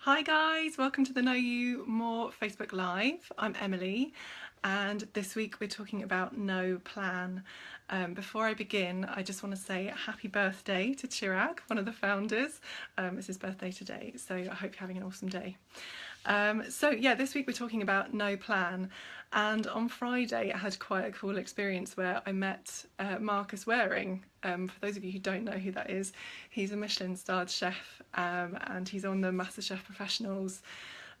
Hi guys, welcome to the Know You More Facebook Live. I'm Emily and this week we're talking about no plan. Before I begin, I just want to say happy birthday to Chirag, one of the founders. It's his birthday today, so I hope you're having an awesome day. This week we're talking about no plan, and on Friday I had quite a cool experience where I met Marcus Waring. For those of you who don't know who that is, he's a Michelin starred chef and he's on the MasterChef Professionals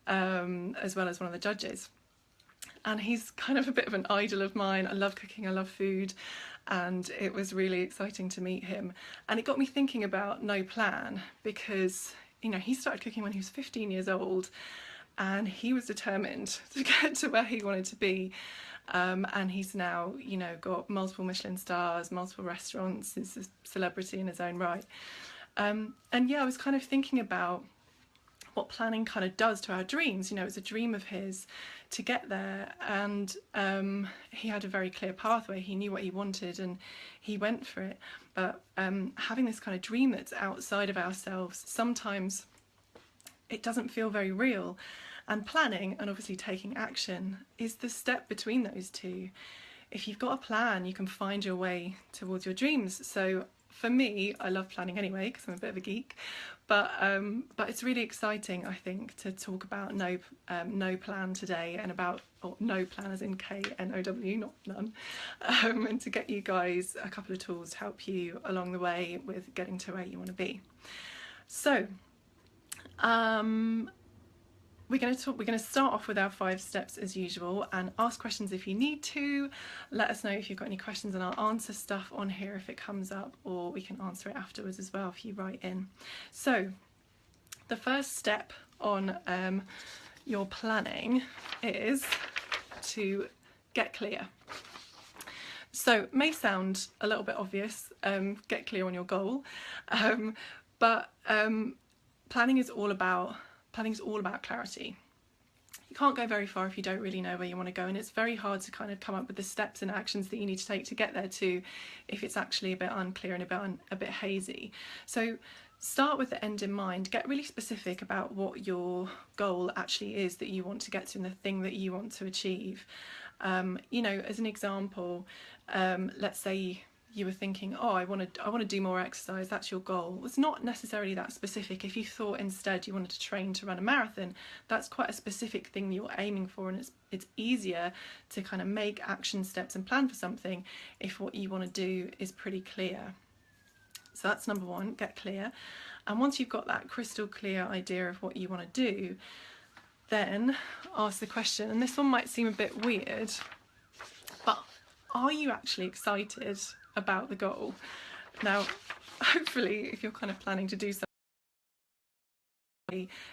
as well as one of the judges. And he's kind of a bit of an idol of mine. I love cooking, I love food, and it was really exciting to meet him. And it got me thinking about no plan because, you know, he started cooking when he was 15 years old and he was determined to get to where he wanted to be. And he's now, you know, got multiple Michelin stars, multiple restaurants, he's a celebrity in his own right. And yeah, I was kind of thinking about what planning kind of does to our dreams. You know, it was a dream of his to get there, and he had a very clear pathway. He knew what he wanted and he went for it. But having this kind of dream that's outside of ourselves, sometimes it doesn't feel very real. And planning and obviously taking action is the step between those two. If you've got a plan, you can find your way towards your dreams. So for me, I love planning anyway because I'm a bit of a geek, but it's really exciting, I think, to talk about no plan today, and about no plan as in KNOW, not none, and to get you guys a couple of tools to help you along the way with getting to where you want to be. So we're going to start off with our 5 steps as usual, and ask questions if you need to. Let us know if you've got any questions and I'll answer stuff on here if it comes up, or we can answer it afterwards as well if you write in. So the first step on your planning is to get clear. So it may sound a little bit obvious, get clear on your goal, but planning is all about clarity. You can't go very far if you don't really know where you want to go, and it's very hard to kind of come up with the steps and actions that you need to take to get there too, if it's actually a bit unclear and a bit hazy. So start with the end in mind. Get really specific about what your goal actually is that you want to get to and the thing that you want to achieve. You know, as an example, let's say you were thinking, oh, I want to do more exercise, that's your goal. It's not necessarily that specific. If you thought instead you wanted to train to run a marathon, that's quite a specific thing that you're aiming for, and it's easier to kind of make action steps and plan for something if what you want to do is pretty clear. So that's number 1, get clear. And once you've got that crystal clear idea of what you want to do, then ask the question, and this one might seem a bit weird, but are you actually excited about the goal? Now, hopefully, if you're kind of planning to do something,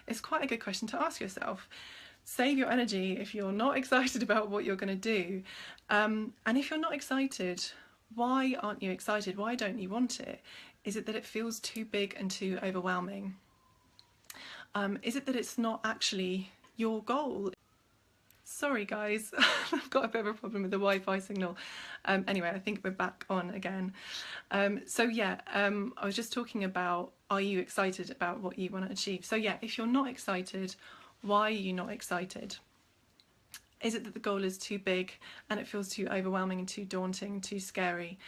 it's quite a good question to ask yourself. Save your energy if you're not excited about what you're going to do. And if you're not excited, why aren't you excited? Why don't you want it? Is it that it feels too big and too overwhelming? Is it that it's not actually your goal? Sorry guys, I've got a bit of a problem with the Wi-Fi signal. Anyway, I think we're back on again. I was just talking about, are you excited about what you want to achieve? So yeah, if you're not excited, why are you not excited? Is it that the goal is too big and it feels too overwhelming and too daunting, too scary?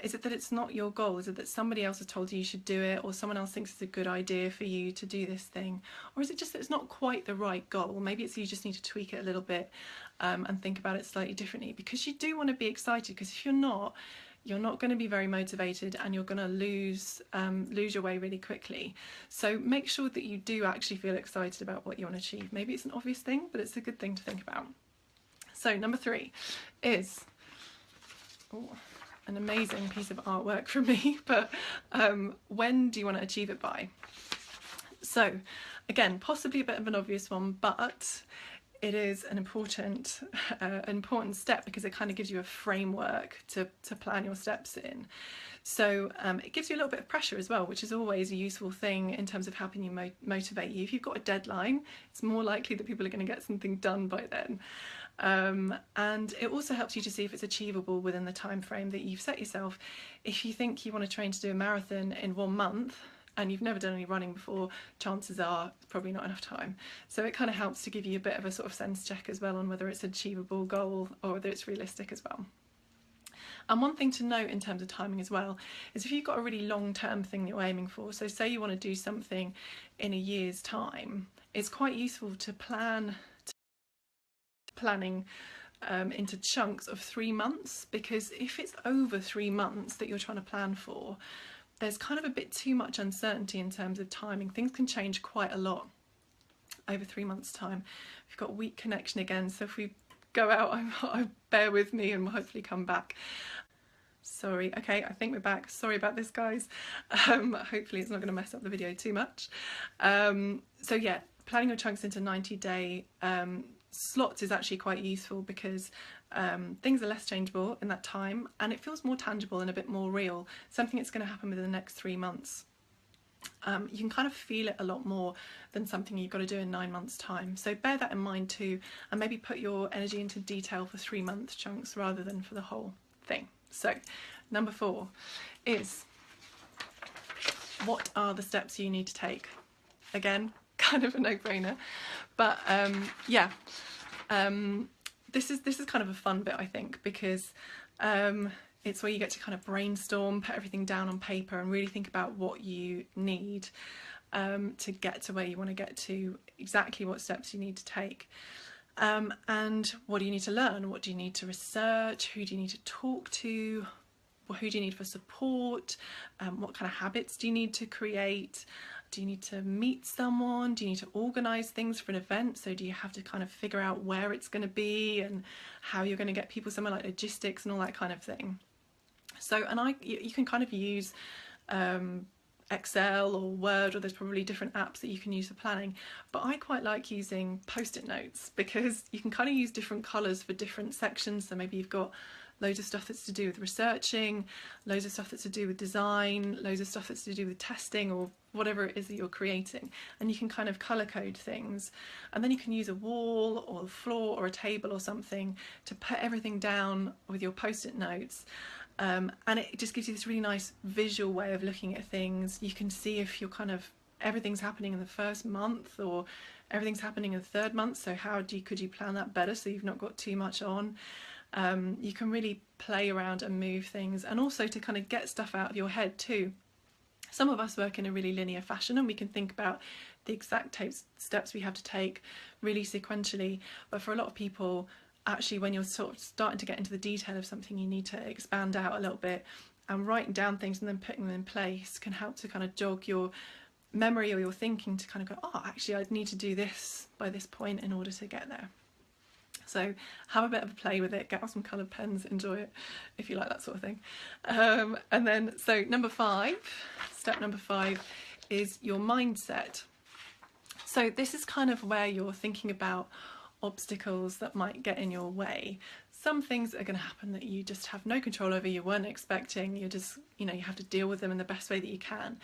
Is it that it's not your goal? Is it that somebody else has told you you should do it, or someone else thinks it's a good idea for you to do this thing? Or is it just that it's not quite the right goal? Maybe it's you just need to tweak it a little bit and think about it slightly differently, because you do want to be excited, because if you're not going to be very motivated and you're going to lose your way really quickly. So make sure that you do actually feel excited about what you want to achieve. Maybe it's an obvious thing, but it's a good thing to think about. So number 3 is an amazing piece of artwork from me, but when do you want to achieve it by? So again, possibly a bit of an obvious one, but it is an important step, because it kind of gives you a framework to plan your steps in. So it gives you a little bit of pressure as well, which is always a useful thing in terms of helping you motivate you. If you've got a deadline, it's more likely that people are going to get something done by then. And it also helps you to see if it's achievable within the time frame that you've set yourself. If you think you want to train to do a marathon in 1 month, and you've never done any running before, chances are it's probably not enough time. So it kind of helps to give you a bit of a sort of sense check as well on whether it's an achievable goal or whether it's realistic as well. And one thing to note in terms of timing as well is if you've got a really long-term thing you're aiming for, so say you want to do something in a year's time, it's quite useful to planning into chunks of 3 months, because if it's over 3 months that you're trying to plan for, there's kind of a bit too much uncertainty in terms of timing. Things can change quite a lot over 3 months' time. We've got weak connection again, so if we go out, I bear with me and we'll hopefully come back. Sorry, okay, I think we're back. Sorry about this, guys. Hopefully it's not going to mess up the video too much. So yeah, planning your chunks into 90-day slots is actually quite useful, because things are less changeable in that time and it feels more tangible and a bit more real, something that's going to happen within the next 3 months. You can kind of feel it a lot more than something you've got to do in 9 months' time. So bear that in mind too, and maybe put your energy into detail for 3-month chunks rather than for the whole thing. So number 4 is, what are the steps you need to take? Again, kind of a no-brainer, but yeah, this is kind of a fun bit, I think, because it's where you get to kind of brainstorm, put everything down on paper and really think about what you need to get to where you want to get to, exactly what steps you need to take, and what do you need to learn, what do you need to research, who do you need to talk to, who do you need for support, what kind of habits do you need to create. Do you need to meet someone? Do you need to organise things for an event? So do you have to kind of figure out where it's going to be and how you're going to get people somewhere, like logistics and all that kind of thing. So, and you can kind of use Excel or Word, or there's probably different apps that you can use for planning, but I quite like using Post-it notes, because you can kind of use different colours for different sections. So maybe you've got loads of stuff that's to do with researching, loads of stuff that's to do with design, loads of stuff that's to do with testing or whatever it is that you're creating, and you can kind of colour code things, and then you can use a wall or a floor or a table or something to put everything down with your Post-it notes, and it just gives you this really nice visual way of looking at things. You can see if you're kind of, everything's happening in the first month or everything's happening in the 3rd month, so could you plan that better so you've not got too much on. You can really play around and move things, and also to kind of get stuff out of your head too. Some of us work in a really linear fashion and we can think about the exact steps we have to take really sequentially, but for a lot of people, actually when you're sort of starting to get into the detail of something, you need to expand out a little bit, and writing down things and then putting them in place can help to kind of jog your memory or your thinking to kind of go, oh, actually I need to do this by this point in order to get there. So have a bit of a play with it, get out some coloured pens, enjoy it if you like that sort of thing. And then, so step number 5 is your mindset. So this is kind of where you're thinking about obstacles that might get in your way. Some things are going to happen that you just have no control over, you weren't expecting, you're just, you have to deal with them in the best way that you can.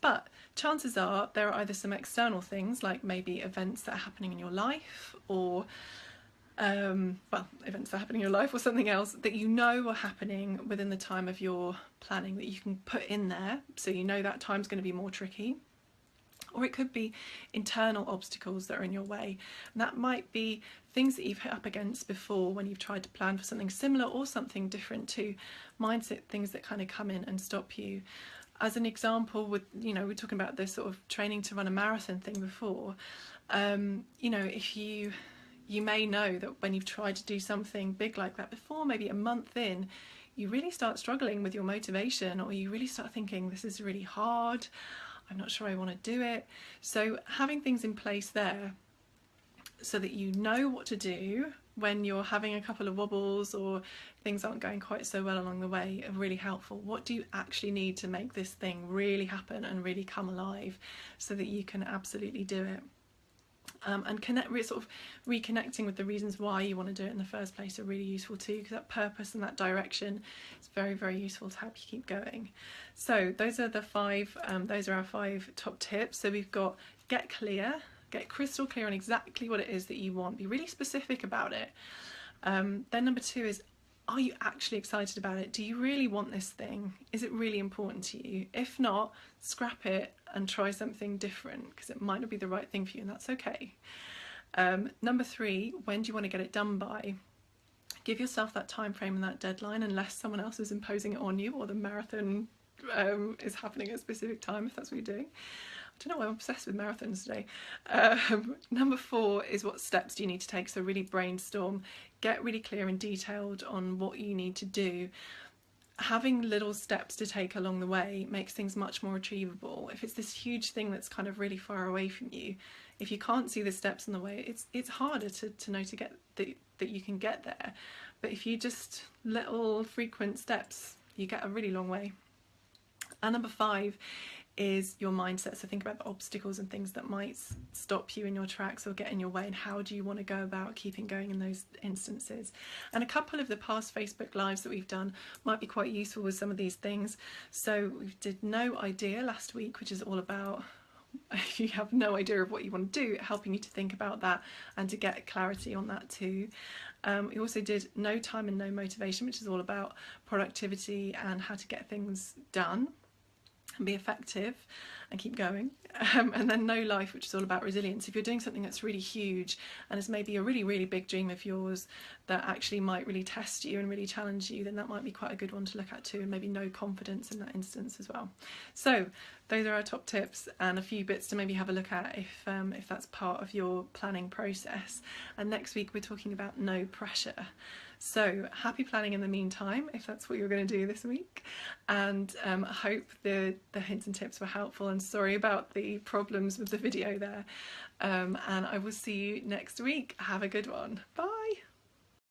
But chances are there are either some external things, like maybe events that are happening in your life, or events that are happening in your life, or something else that are happening within the time of your planning that you can put in there, so that time's going to be more tricky. Or it could be internal obstacles that are in your way, and that might be things that you've hit up against before when you've tried to plan for something similar or something different to mindset, things that kind of come in and stop you. As an example, with we were talking about this sort of training to run a marathon thing before, if you may know that when you've tried to do something big like that before, maybe a month in, you really start struggling with your motivation, or you really start thinking, this is really hard, I'm not sure I want to do it. So having things in place there so that you know what to do when you're having a couple of wobbles or things aren't going quite so well along the way are really helpful. What do you actually need to make this thing really happen and really come alive so that you can absolutely do it? And reconnecting with the reasons why you want to do it in the first place are really useful too, because that purpose and that direction is very, very useful to help you keep going. So those are our 5 top tips. So we've got get crystal clear on exactly what it is that you want, be really specific about it. Then number 2 is are you actually excited about it? Do you really want this thing? Is it really important to you? If not, scrap it and try something different, because it might not be the right thing for you, and that's okay. Number 3, when do you want to get it done by? Give yourself that time frame and that deadline, unless someone else is imposing it on you, or the marathon is happening at a specific time, if that's what you're doing. I don't know why I'm obsessed with marathons today. Number 4 is, what steps do you need to take? So really brainstorm, get really clear and detailed on what you need to do. Having little steps to take along the way makes things much more achievable. If it's this huge thing that's kind of really far away from you, if you can't see the steps on the way, it's harder to know to get that you can get there. But if you just little frequent steps, you get a really long way. And number 5 is your mindset. So think about the obstacles and things that might stop you in your tracks or get in your way, and how do you want to go about keeping going in those instances. And a couple of the past Facebook Lives that we've done might be quite useful with some of these things. So we did No Idea last week, which is all about, if you have no idea of what you want to do, helping you to think about that and to get clarity on that too. We also did No Time and No Motivation, which is all about productivity and how to get things done and be effective and keep going. And then No Life, which is all about resilience. If you're doing something that's really huge and is maybe a really, really big dream of yours that actually might really test you and really challenge you, then that might be quite a good one to look at too, and maybe No Confidence in that instance as well. So those are our top tips and a few bits to maybe have a look at if that's part of your planning process. And next week we're talking about No Pressure. So happy planning in the meantime, if that's what you're going to do this week, and I hope the hints and tips were helpful, and sorry about the problems with the video there, and I will see you next week. Have a good one. Bye.